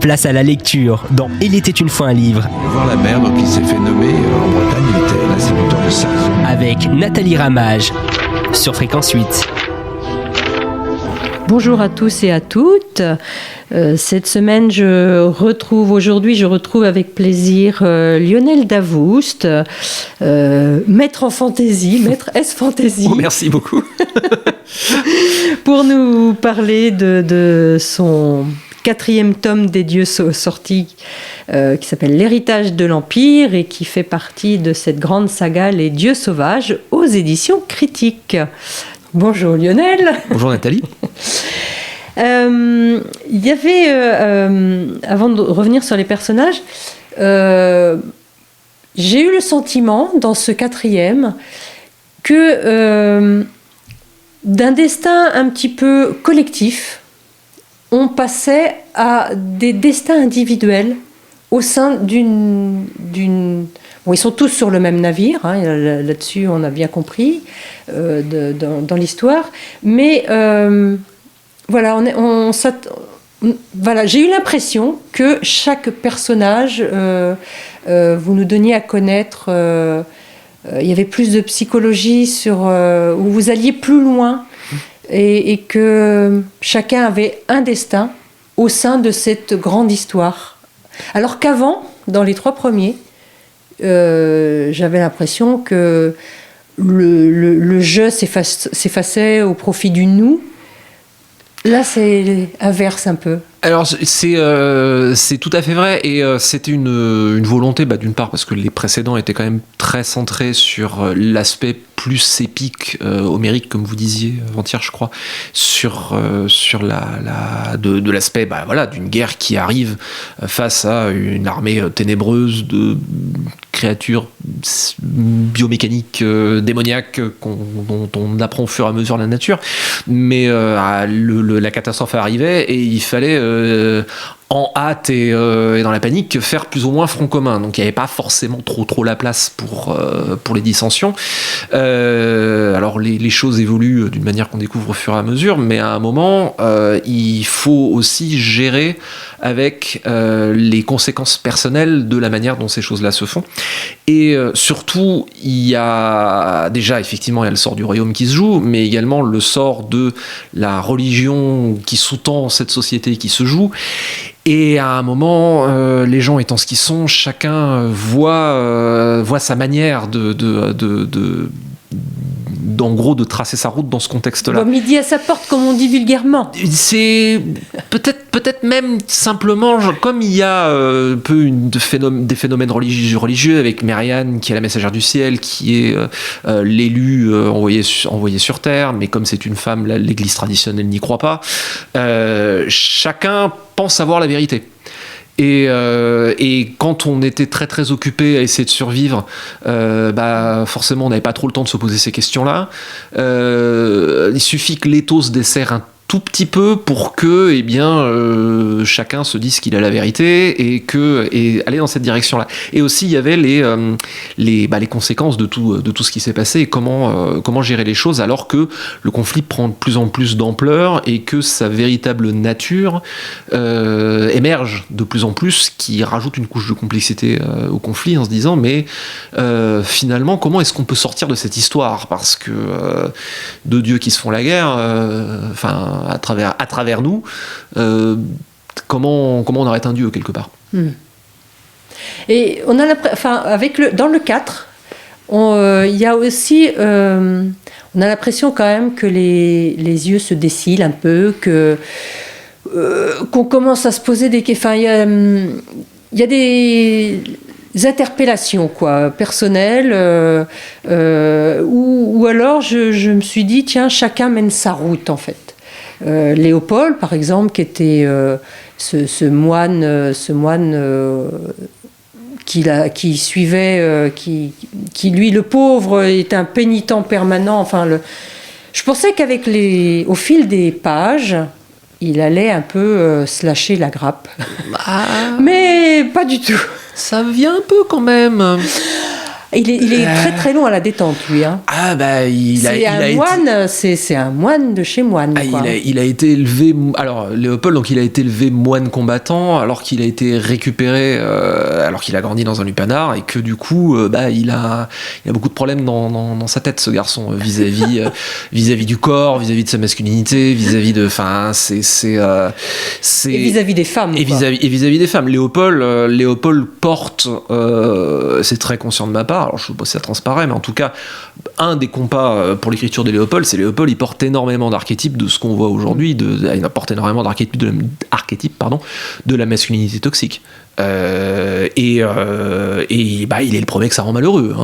Place à la lecture dans Il était une fois un livre. Voir la mer, donc il s'est fait nommer en Bretagne, il était l'instituteur de Sarzeau. Avec Nathalie Ramage sur Fréquence 8. Bonjour à tous et à toutes. Cette semaine, je retrouve avec plaisir Lionel Davoust, maître en fantaisie, maître S-Fantaisie. Oh, merci beaucoup. Pour nous parler de son 4e tome des dieux sorti, qui s'appelle L'héritage de l'Empire et qui fait partie de cette grande saga Les dieux sauvages aux éditions critiques. Bonjour Lionel. Bonjour Nathalie. Il y avait, avant de revenir sur les personnages, j'ai eu le sentiment dans ce 4e que d'un destin un petit peu collectif, on passait à des destins individuels au sein d'une... Bon, ils sont tous sur le même navire, hein, là-dessus on a bien compris dans l'histoire, mais voilà, voilà, j'ai eu l'impression que chaque personnage, vous nous donniez à connaître, il y avait plus de psychologie où vous alliez plus loin et que chacun avait un destin au sein de cette grande histoire. Alors qu'avant, dans les 3 premiers, j'avais l'impression que le je s'effaçait au profit du nous. Là, c'est inverse un peu. Alors, c'est tout à fait vrai, et c'était une volonté, d'une part, parce que les précédents étaient quand même très centrés sur l'aspect plus épique, homérique, comme vous disiez avant-hier, je crois, sur l'aspect d'une guerre qui arrive face à une armée ténébreuse de créatures biomécaniques, démoniaques, dont on apprend au fur et à mesure la nature. Mais la catastrophe arrivait et il fallait en hâte et dans la panique faire plus ou moins front commun. Donc il n'y avait pas forcément trop la place pour les dissensions. Alors les choses évoluent d'une manière qu'on découvre au fur et à mesure, mais à un moment il faut aussi gérer avec les conséquences personnelles de la manière dont ces choses-là se font. Et surtout, il y a déjà, effectivement, il y a le sort du royaume qui se joue, mais également le sort de la religion qui sous-tend cette société qui se joue. Et à un moment, les gens étant ce qu'ils sont, chacun voit sa manière en gros, de tracer sa route dans ce contexte-là. Bon, midi à sa porte, comme on dit vulgairement. C'est peut-être même simplement, comme il y a des phénomènes religieux avec Mériane, qui est la messagère du ciel, qui est l'élu envoyé sur Terre, mais comme c'est une femme, l'Église traditionnelle n'y croit pas. Chacun pense savoir la vérité. Et quand on était très très occupé à essayer de survivre, forcément on n'avait pas trop le temps de se poser ces questions-là. Il suffit que l'éthos desserre un tout petit peu pour que chacun se dise qu'il a la vérité et aller dans cette direction-là. Et aussi il y avait les conséquences de tout ce qui s'est passé et comment gérer les choses alors que le conflit prend de plus en plus d'ampleur et que sa véritable nature émerge de plus en plus, qui rajoute une couche de complexité au conflit en se disant mais finalement comment est-ce qu'on peut sortir de cette histoire, parce que deux dieux qui se font la guerre, à travers nous, comment on arrête un dieu quelque part. Et on a dans le 4, il y a aussi on a l'impression quand même que les yeux se décilent un peu, qu'on commence à se poser des questions. Il y a des interpellations personnelles, ou alors je me suis dit tiens, chacun mène sa route en fait. Léopold par exemple, qui était ce moine qui suivait, qui lui, le pauvre, est un pénitent permanent. Je pensais au fil des pages, il allait un peu se lâcher la grappe. Mais pas du tout. Ça vient un peu quand même. Il est très très long à la détente, lui. Hein. Ah bah il a été... moine, c'est un moine de chez moine. Quoi. Il a été élevé. Alors Léopold, donc il a été élevé moine combattant, alors qu'il a été récupéré, alors qu'il a grandi dans un lupanar et que du coup, il a beaucoup de problèmes dans sa tête, ce garçon, vis-à-vis du corps, vis-à-vis de sa masculinité, vis-à-vis de, enfin, c'est et vis-à-vis des femmes. Et vis-à-vis des femmes. Léopold porte, c'est très conscient de ma part. Alors je sais pas si ça transparaît, mais en tout cas, un des compas pour l'écriture de Léopold, c'est Léopold, il porte énormément d'archétypes de ce qu'on voit aujourd'hui, il apporte énormément d'archétypes de la masculinité toxique. Il est le premier que ça rend malheureux,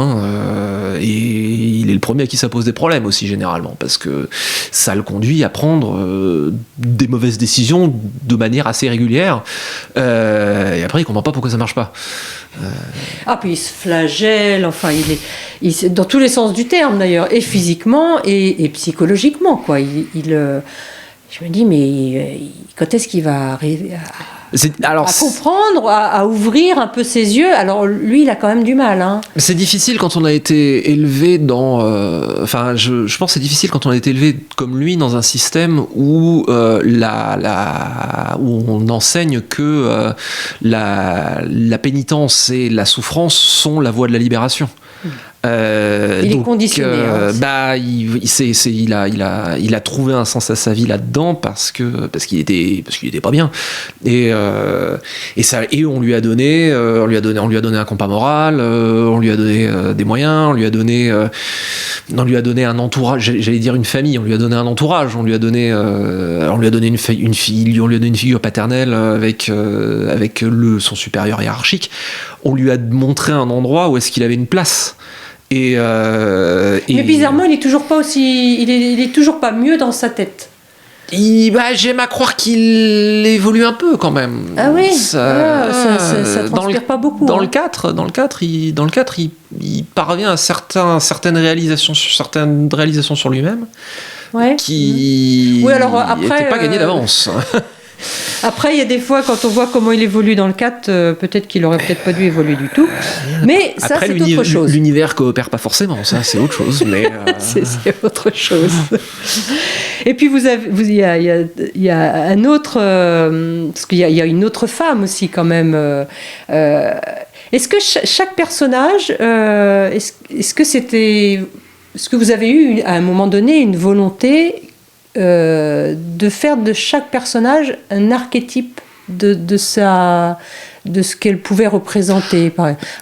et il est le premier à qui ça pose des problèmes aussi généralement, parce que ça le conduit à prendre des mauvaises décisions de manière assez régulière, et après il comprend pas pourquoi ça marche pas. Puis il se flagelle, enfin il est dans tous les sens du terme d'ailleurs, et physiquement et psychologiquement, quoi. Je me dis, mais quand est-ce qu'il va arriver à comprendre, à ouvrir un peu ses yeux? Alors lui, il a quand même du mal. Hein. C'est difficile quand on a été élevé dans... je pense que c'est difficile quand on a été élevé comme lui dans un système où, où on enseigne que la pénitence et la souffrance sont la voie de la libération. Il est conditionné. Il a trouvé un sens à sa vie là-dedans parce qu'il était pas bien. Et on lui a donné un compas moral, on lui a donné des moyens, on lui a donné un entourage, j'allais dire une famille, on lui a donné un entourage, on lui a donné une fille, on lui a donné une figure paternelle avec son supérieur hiérarchique. On lui a montré un endroit où est-ce qu'il avait une place. Mais bizarrement, il est toujours pas mieux dans sa tête. J'aime à croire qu'il évolue un peu quand même. Ah oui, ça transpire pas beaucoup. Dans le 4, il parvient à certaines réalisations sur lui-même, qui n'étaient pas gagnées d'avance. Après, il y a des fois, quand on voit comment il évolue dans le 4, peut-être qu'il aurait peut-être pas dû évoluer du tout. Mais ça, après, c'est autre chose. L'univers coopère pas forcément, ça, c'est autre chose. Mais c'est autre chose. Et puis, il y a un autre... parce qu'il y a une autre femme aussi, quand même. Est-ce que chaque personnage... Est-ce que vous avez eu, à un moment donné, une volonté... de faire de chaque personnage un archétype de ce qu'elle pouvait représenter.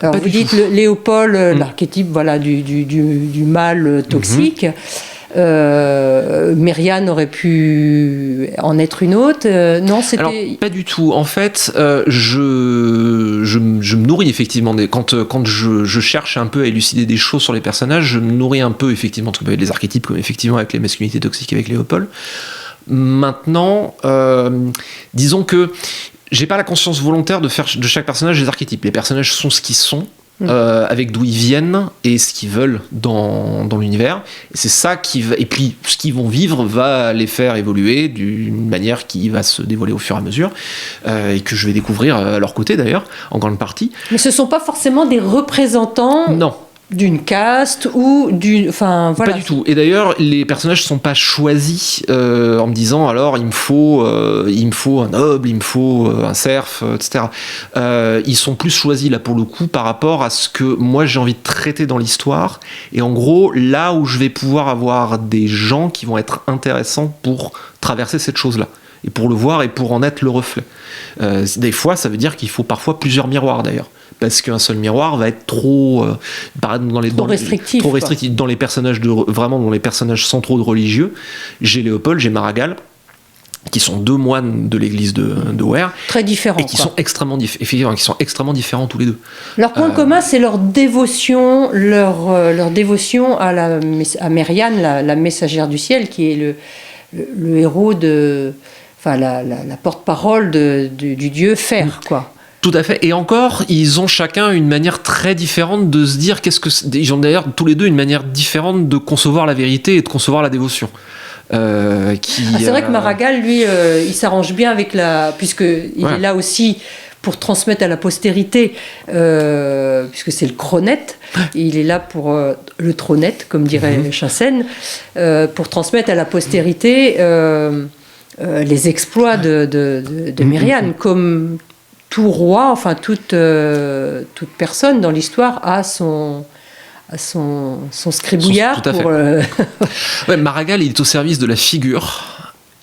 Alors vous dites Léopold, l'archétype du mâle toxique. Myriane aurait pu en être une autre. Non, c'était... Alors, pas du tout. En fait, je me nourris effectivement quand je cherche un peu à élucider des choses sur les personnages, je me nourris un peu effectivement des archétypes, comme effectivement avec les masculinités toxiques avec Léopold. Maintenant, disons que j'ai pas la conscience volontaire de faire de chaque personnage des archétypes. Les personnages sont ce qu'ils sont. Avec d'où ils viennent et ce qu'ils veulent dans l'univers, et c'est ça et puis ce qu'ils vont vivre va les faire évoluer d'une manière qui va se dévoiler au fur et à mesure, et que je vais découvrir à leur côté d'ailleurs en grande partie. Mais ce sont pas forcément des représentants d'une caste ou d'une... Enfin, voilà. Pas du tout. Et d'ailleurs, les personnages sont pas choisis en me disant alors il me faut un noble, il me faut un serf, etc. Ils sont plus choisis là pour le coup par rapport à ce que moi j'ai envie de traiter dans l'histoire. Et en gros, là où je vais pouvoir avoir des gens qui vont être intéressants pour traverser cette chose-là. Et pour le voir et pour en être le reflet. Des fois, ça veut dire qu'il faut parfois plusieurs miroirs d'ailleurs. Parce qu'un seul miroir va être trop restrictif. Trop restrictif. Dans les personnages dont les personnages centraux de religieux, j'ai Léopold, j'ai Maragall, qui sont deux moines de l'église de Ware. Très différents. Et qui sont extrêmement différents tous les deux. Leur point commun, c'est leur dévotion, leur dévotion à Myriane, la messagère du ciel, qui est le héros la porte-parole du dieu Fer, quoi. Tout à fait. Et encore, ils ont chacun une manière très différente de se dire ils ont d'ailleurs tous les deux une manière différente de concevoir la vérité et de concevoir la dévotion. C'est vrai que Maragall, lui, il s'arrange bien avec puisqu'il est là aussi pour transmettre à la postérité, puisque c'est le chronette, il est là pour le trônette, comme dirait Chassaigne, pour transmettre à la postérité les exploits de Myriane, comme tout roi, enfin toute personne dans l'histoire a son scribouillard. Tout à fait. Ouais, Maragall, il est au service de la figure,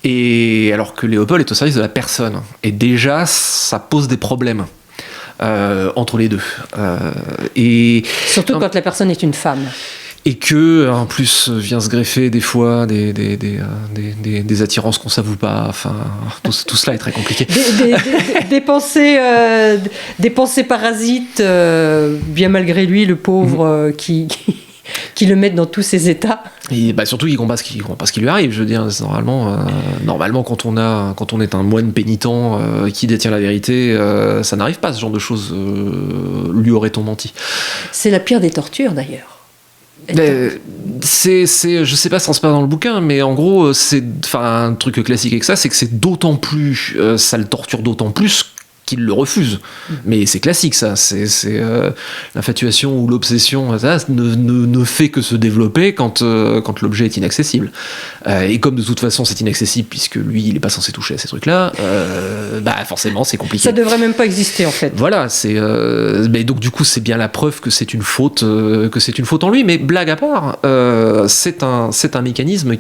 et alors que Léopold est au service de la personne. Et déjà, ça pose des problèmes entre les deux. Et surtout quand la personne est une femme. Et que, en plus, vient se greffer des fois des attirances qu'on s'avoue pas. Enfin, tout cela est très compliqué. Des pensées parasites, bien malgré lui, le pauvre, qui le mettent dans tous ses états. Et surtout, il comprend pas ce qui lui arrive. Je veux dire, normalement, quand on est un moine pénitent qui détient la vérité, ça n'arrive pas, ce genre de choses. Lui aurait-on menti? C'est la pire des tortures, d'ailleurs. Je sais pas si ça se passe dans le bouquin, mais en gros, un truc classique avec ça, c'est que c'est d'autant plus, ça le torture d'autant plus qu'il le refuse. Mais c'est classique, ça. C'est l'infatuation ou l'obsession, ça ne fait que se développer quand l'objet est inaccessible. Et comme de toute façon c'est inaccessible, puisque lui, il n'est pas censé toucher à ces trucs-là, forcément, c'est compliqué. Ça devrait même pas exister, en fait. Voilà, mais donc du coup, c'est bien la preuve que c'est une faute en lui. Mais blague à part, c'est un mécanisme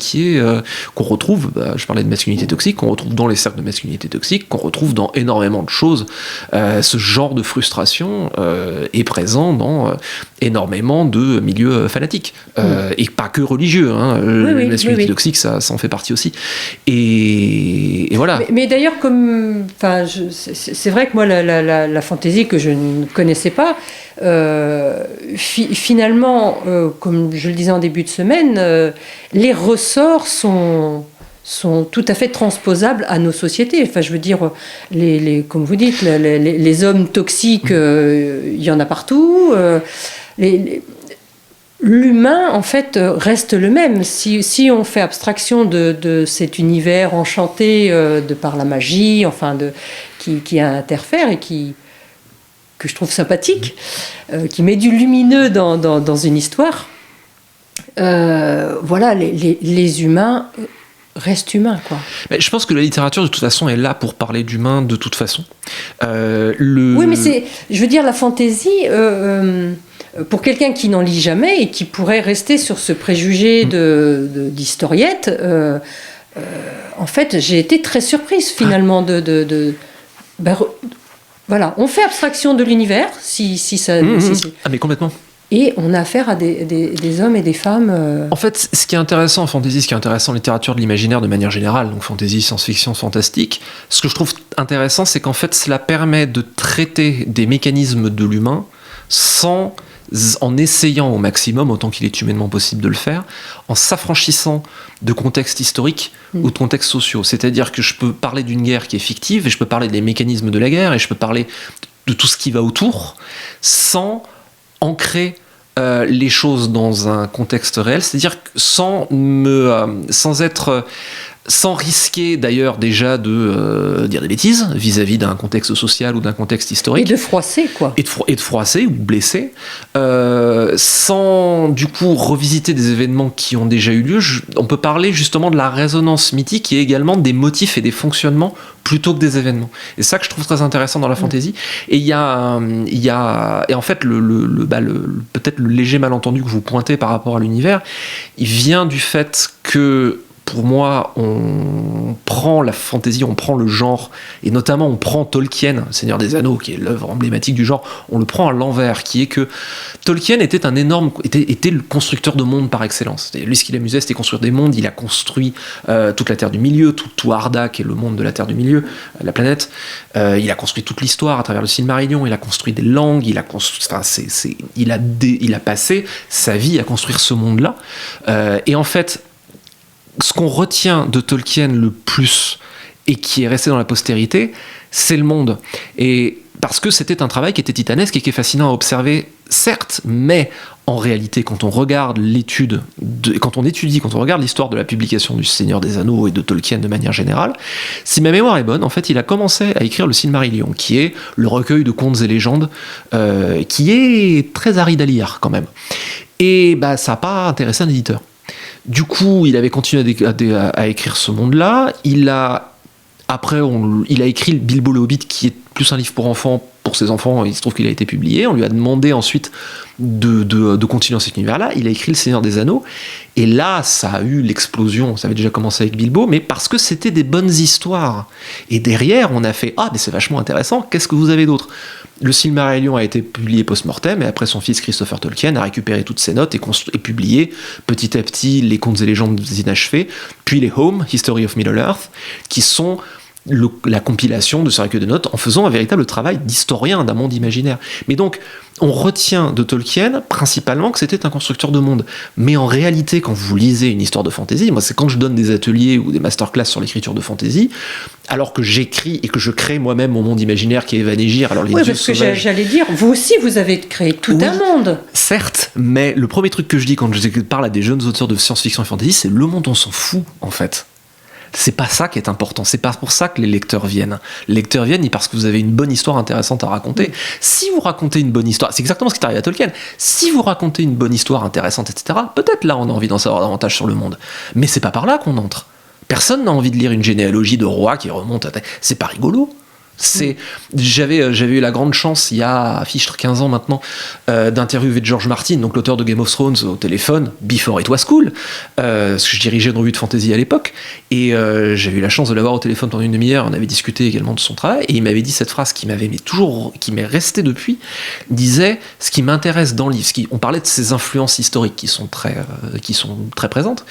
qu'on retrouve, je parlais de masculinité toxique, qu'on retrouve dans les cercles de masculinité toxique, qu'on retrouve dans énormément de choses. Ce genre de frustration est présent dans énormément de milieux fanatiques et pas que religieux. La masculinité toxique, ça en fait partie aussi. Et voilà. Mais d'ailleurs, c'est vrai que moi, la fantaisie que je ne connaissais pas, finalement, comme je le disais en début de semaine, les ressorts sont tout à fait transposables à nos sociétés. Enfin, je veux dire, comme vous dites, les hommes toxiques, il y en a partout. L'humain, en fait, reste le même. Si on fait abstraction de cet univers enchanté de par la magie, enfin, qui interfère et que je trouve sympathique, qui met du lumineux dans une histoire, voilà, les humains reste humain, quoi. Mais je pense que la littérature, de toute façon, est là pour parler d'humain de toute façon. Oui, mais je veux dire, la fantaisie, pour quelqu'un qui n'en lit jamais et qui pourrait rester sur ce préjugé d'historiette, en fait, j'ai été très surprise, finalement, voilà, on fait abstraction de l'univers, si ça... mais complètement. Et on a affaire à des hommes et des femmes... En fait, ce qui est intéressant en fantasy, ce qui est intéressant en littérature de l'imaginaire de manière générale, donc fantasy, science-fiction, fantastique, ce que je trouve intéressant, c'est qu'en fait, cela permet de traiter des mécanismes de l'humain en essayant au maximum, autant qu'il est humainement possible de le faire, en s'affranchissant de contextes historiques ou de contextes sociaux. C'est-à-dire que je peux parler d'une guerre qui est fictive, et je peux parler des mécanismes de la guerre, et je peux parler de tout ce qui va autour, sans ancrer les choses dans un contexte réel, c'est-à-dire sans risquer d'ailleurs déjà de dire des bêtises vis-à-vis d'un contexte social ou d'un contexte historique. Et de froisser, quoi. Et de froisser ou blesser, sans du coup revisiter des événements qui ont déjà eu lieu. On peut parler justement de la résonance mythique et également des motifs et des fonctionnements plutôt que des événements. Et ça que je trouve très intéressant dans la fantasy. Et et en fait peut-être le léger malentendu que vous pointez par rapport à l'univers, il vient du fait que pour moi, on prend la fantasy, on prend le genre, et notamment on prend Tolkien, Seigneur des Anneaux, qui est l'œuvre emblématique du genre, on le prend à l'envers, qui est que Tolkien était le constructeur de monde par excellence. Lui, ce qui l'amusait, c'était construire des mondes. Il a construit toute la Terre du Milieu, tout Arda, qui est le monde de la Terre du Milieu, la planète. Il a construit toute l'histoire à travers le Silmarillion. Il a construit des langues. Il a passé sa vie à construire ce monde-là. Et en fait, ce qu'on retient de Tolkien le plus et qui est resté dans la postérité, c'est le monde. Et parce que c'était un travail qui était titanesque et qui est fascinant à observer certes, mais en réalité, quand on regarde quand on regarde l'histoire de la publication du Seigneur des Anneaux et de Tolkien de manière générale, si ma mémoire est bonne, en fait, il a commencé à écrire le Silmarillion, qui est le recueil de contes et légendes, qui est très aride à lire quand même. Et ça n'a pas intéressé un éditeur. Du coup, il avait continué à écrire ce monde-là. Après, il a écrit Bilbo le Hobbit, qui est plus un livre pour enfants. Pour ses enfants, il se trouve qu'il a été publié. On lui a demandé ensuite de continuer dans cet univers-là. Il a écrit Le Seigneur des Anneaux. Et là, ça a eu l'explosion. Ça avait déjà commencé avec Bilbo, mais parce que c'était des bonnes histoires. Et derrière, on a fait « Ah, mais c'est vachement intéressant. Qu'est-ce que vous avez d'autre ?» Le Silmarillion a été publié post-mortem, et après son fils Christopher Tolkien a récupéré toutes ces notes et publié petit à petit les contes et légendes inachevés, puis les Home, History of Middle-earth, qui sont la compilation de ce recueil de notes en faisant un véritable travail d'historien d'un monde imaginaire. Mais donc, on retient de Tolkien principalement que c'était un constructeur de monde. Mais en réalité, quand vous lisez une histoire de fantasy, moi c'est quand je donne des ateliers ou des masterclass sur l'écriture de fantasy, alors que j'écris et que je crée moi-même mon monde imaginaire qui est Evanégir, alors les dieux parce que sauvages... j'allais dire, vous aussi vous avez créé tout un monde. Certes, mais le premier truc que je dis quand je parle à des jeunes auteurs de science-fiction et fantasy, c'est le monde on s'en fout en fait. C'est pas ça qui est important, c'est pas pour ça que les lecteurs viennent. Les lecteurs viennent parce que vous avez une bonne histoire intéressante à raconter. Si vous racontez une bonne histoire, c'est exactement ce qui est arrivé à Tolkien, si vous racontez une bonne histoire intéressante, etc., peut-être là on a envie d'en savoir davantage sur le monde. Mais c'est pas par là qu'on entre. Personne n'a envie de lire une généalogie de rois qui remonte à... C'est pas rigolo. J'avais eu la grande chance il y a 15 ans maintenant d'interviewer George Martin, donc l'auteur de Game of Thrones, au téléphone before it was cool, parce que je dirigeais une revue de fantasy à l'époque, et j'avais eu la chance de l'avoir au téléphone pendant une demi-heure. On avait discuté également de son travail et il m'avait dit cette phrase qui m'est restée depuis. Il disait: ce qui m'intéresse dans le livre, on parlait de ces influences historiques qui sont très présentes,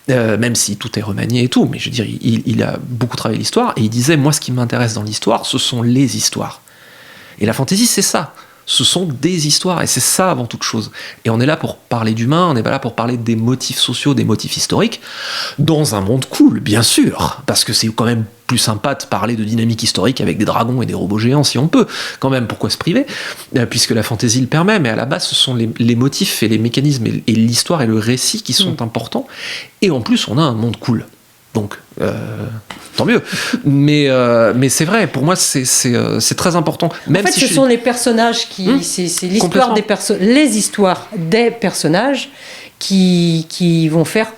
même si tout est remanié et tout, mais je veux dire, il a beaucoup travaillé l'histoire, et il disait: moi ce qui m'intéresse dans l'histoire, ce sont les histoires. Et la fantasy, c'est ça. Ce sont des histoires, et c'est ça avant toute chose. Et on est là pour parler d'humains, on n'est pas là pour parler des motifs sociaux, des motifs historiques, dans un monde cool, bien sûr, parce que c'est quand même plus sympa de parler de dynamique historique avec des dragons et des robots géants, si on peut. Quand même, pourquoi se priver ? Puisque la fantasy le permet, mais à la base, ce sont les motifs et les mécanismes et l'histoire et le récit qui sont importants. Et en plus, on a un monde cool. Donc, tant mieux. Mais c'est vrai, pour moi, c'est très important. Même en fait, ce sont les personnages c'est l'histoire les histoires des personnages qui vont faire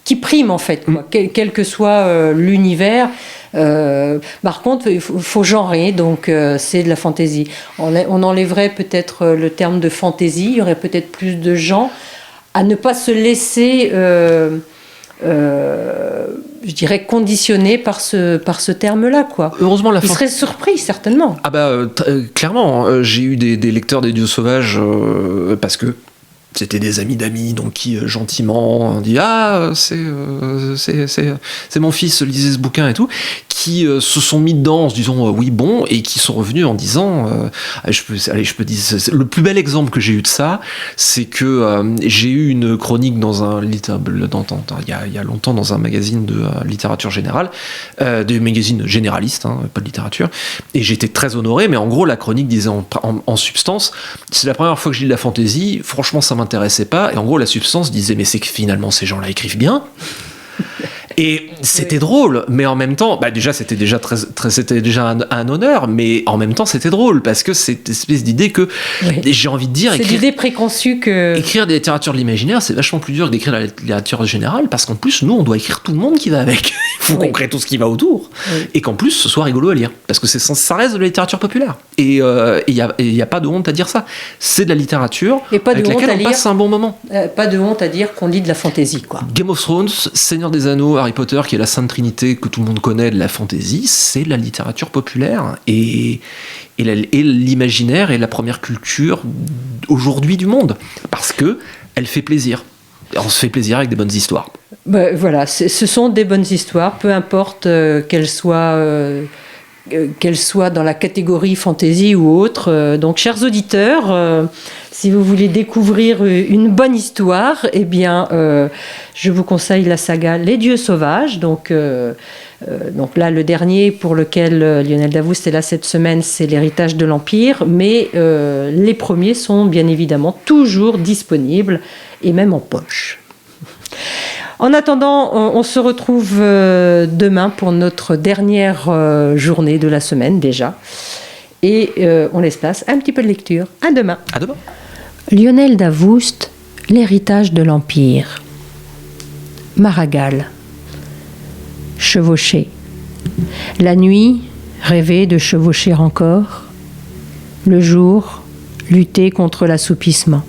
qui priment en fait, quoi. Quel que soit l'univers. Par contre, il faut genrer, donc c'est de la fantaisie. On enlèverait peut-être le terme de fantaisie, il y aurait peut-être plus de gens à ne pas se laisser... je dirais conditionné par ce terme-là, quoi. Heureusement, ils seraient surpris, certainement. Ah clairement, j'ai eu des lecteurs des Dieux Sauvages parce que c'était des amis d'amis, donc qui gentiment ont dit: ah, c'est mon fils, lisez ce bouquin et tout, qui se sont mis dedans en se disant oui bon, et qui sont revenus en disant je peux dire, le plus bel exemple que j'ai eu de ça, c'est que j'ai eu une chronique dans il y a longtemps dans un magazine de littérature générale, des magazines généralistes, pas de littérature, et j'étais très honoré, mais en gros la chronique disait en substance: c'est la première fois que je lis de la fantasy, franchement ça m'intéressait pas. Et en gros la substance disait: mais c'est que finalement ces gens-là écrivent bien. Et c'était drôle, mais en même temps, déjà c'était déjà c'était déjà un honneur, mais en même temps c'était drôle parce que cette espèce d'idée que j'ai envie de dire, c'est l'idée préconçue que écrire des littératures de l'imaginaire, c'est vachement plus dur que d'écrire la littérature générale, parce qu'en plus nous on doit écrire tout le monde qui va avec. Il faut qu'on crée tout ce qui va autour, et qu'en plus ce soit rigolo à lire, parce que ça reste de la littérature populaire. Et il y a pas de honte à dire ça. C'est de la littérature et pas de avec laquelle on passe un bon moment. Pas de honte à dire qu'on lit de la fantaisie, quoi. Game of Thrones, Seigneur des Anneaux, Harry Potter, qui est la Sainte Trinité que tout le monde connaît de la fantasy, c'est la littérature populaire et l'imaginaire est la première culture aujourd'hui du monde, parce que elle fait plaisir. On se fait plaisir avec des bonnes histoires. Voilà, ce sont des bonnes histoires, peu importe qu'elles soient dans la catégorie fantasy ou autre. Donc, chers auditeurs, si vous voulez découvrir une bonne histoire, eh bien, je vous conseille la saga Les Dieux Sauvages. Donc, Donc là, le dernier pour lequel Lionel Davoust est là cette semaine, c'est l'héritage de l'Empire, mais les premiers sont bien évidemment toujours disponibles et même en poche. En attendant, on se retrouve demain pour notre dernière journée de la semaine déjà. Et on laisse place à un petit peu de lecture. À demain. À demain. Lionel Davoust, l'héritage de l'Empire. Maragall. Chevaucher. La nuit, rêver de chevaucher encore. Le jour, lutter contre l'assoupissement.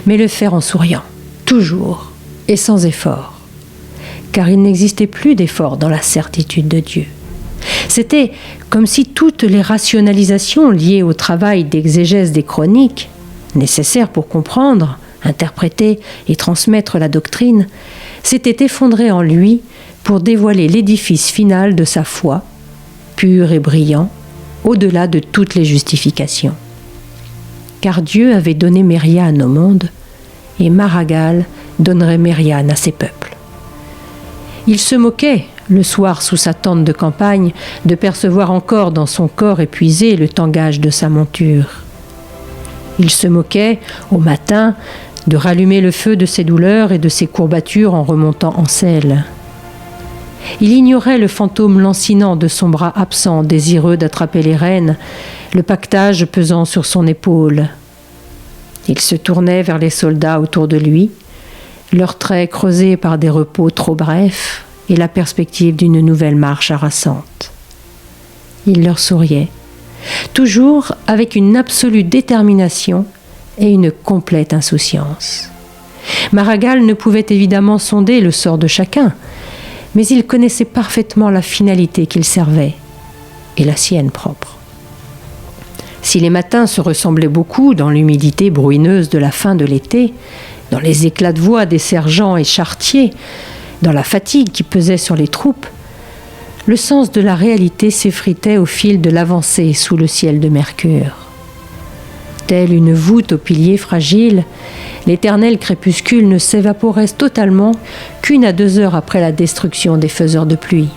Mais le faire en souriant, toujours, et sans effort. Car il n'existait plus d'effort dans la certitude de Dieu. C'était comme si toutes les rationalisations liées au travail d'exégèse des chroniques, nécessaires pour comprendre, interpréter et transmettre la doctrine, s'étaient effondrées en lui pour dévoiler l'édifice final de sa foi, pur et brillant, au-delà de toutes les justifications. Car Dieu avait donné Mériane au monde, et Maragall donnerait Mériane à ses peuples. Il se moquait, le soir sous sa tente de campagne, de percevoir encore dans son corps épuisé le tangage de sa monture. Il se moquait, au matin, de rallumer le feu de ses douleurs et de ses courbatures en remontant en selle. Il ignorait le fantôme lancinant de son bras absent, désireux d'attraper les rênes, le paquetage pesant sur son épaule. Il se tournait vers les soldats autour de lui, leurs traits creusés par des repos trop brefs et la perspective d'une nouvelle marche harassante. Il leur souriait, toujours avec une absolue détermination et une complète insouciance. Maragall ne pouvait évidemment sonder le sort de chacun, mais il connaissait parfaitement la finalité qu'il servait, et la sienne propre. Si les matins se ressemblaient beaucoup dans l'humidité bruineuse de la fin de l'été, dans les éclats de voix des sergents et charretiers, dans la fatigue qui pesait sur les troupes, le sens de la réalité s'effritait au fil de l'avancée sous le ciel de mercure. Telle une voûte aux piliers fragiles, l'éternel crépuscule ne s'évaporait totalement qu'1 à 2 heures après la destruction des faiseurs de pluie.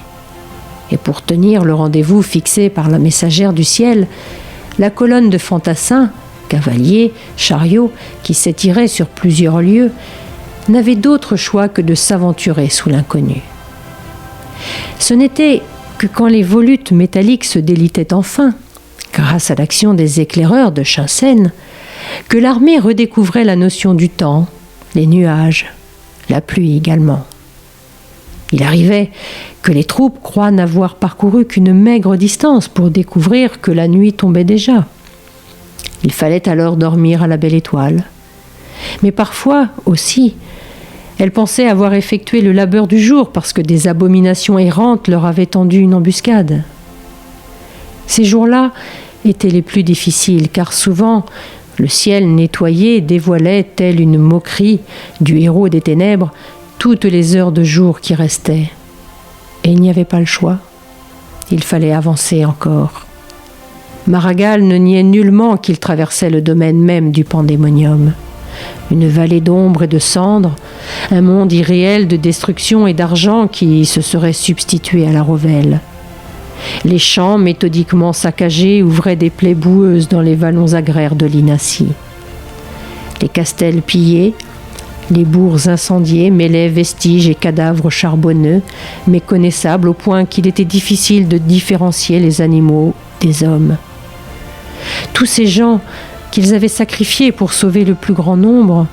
Et pour tenir le rendez-vous fixé par la messagère du ciel, la colonne de fantassins, cavaliers, chariots, qui s'étiraient sur plusieurs lieues, n'avait d'autre choix que de s'aventurer sous l'inconnu. Ce n'était que quand les volutes métalliques se délitaient enfin, grâce à l'action des éclaireurs de Chassaigne, que l'armée redécouvrait la notion du temps, les nuages, la pluie également. Il arrivait que les troupes croient n'avoir parcouru qu'une maigre distance pour découvrir que la nuit tombait déjà. Il fallait alors dormir à la belle étoile. Mais parfois aussi, elles pensaient avoir effectué le labeur du jour parce que des abominations errantes leur avaient tendu une embuscade. Ces jours-là étaient les plus difficiles, car souvent, le ciel nettoyé dévoilait, telle une moquerie du héros des ténèbres, toutes les heures de jour qui restaient. Et il n'y avait pas le choix. Il fallait avancer encore. Maragall ne niait nullement qu'il traversait le domaine même du pandémonium. Une vallée d'ombre et de cendres, un monde irréel de destruction et d'argent qui se serait substitué à la Rovelle. Les champs méthodiquement saccagés ouvraient des plaies boueuses dans les vallons agraires de l'Inassie. Les castels pillés, les bourgs incendiés mêlaient vestiges et cadavres charbonneux, méconnaissables au point qu'il était difficile de différencier les animaux des hommes. Tous ces gens qu'ils avaient sacrifiés pour sauver le plus grand nombre,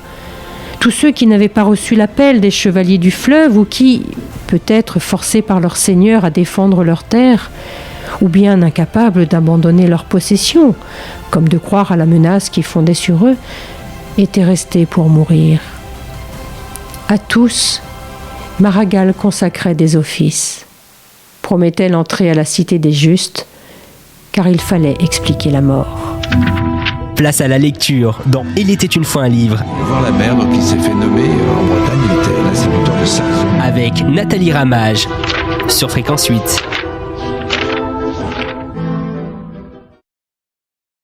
tous ceux qui n'avaient pas reçu l'appel des chevaliers du fleuve ou qui, peut-être forcés par leur seigneur à défendre leurs terres, ou bien incapables d'abandonner leurs possessions, comme de croire à la menace qui fondait sur eux, étaient restés pour mourir. À tous, Maragall consacrait des offices, promettait l'entrée à la cité des justes, car il fallait expliquer la mort. Place à la lecture dans Il était une fois un livre. Voir la mer, donc il s'est fait nommer en Bretagne, il était l'instituteur de Sarzeau. Avec Nathalie Ramage sur Fréquence 8.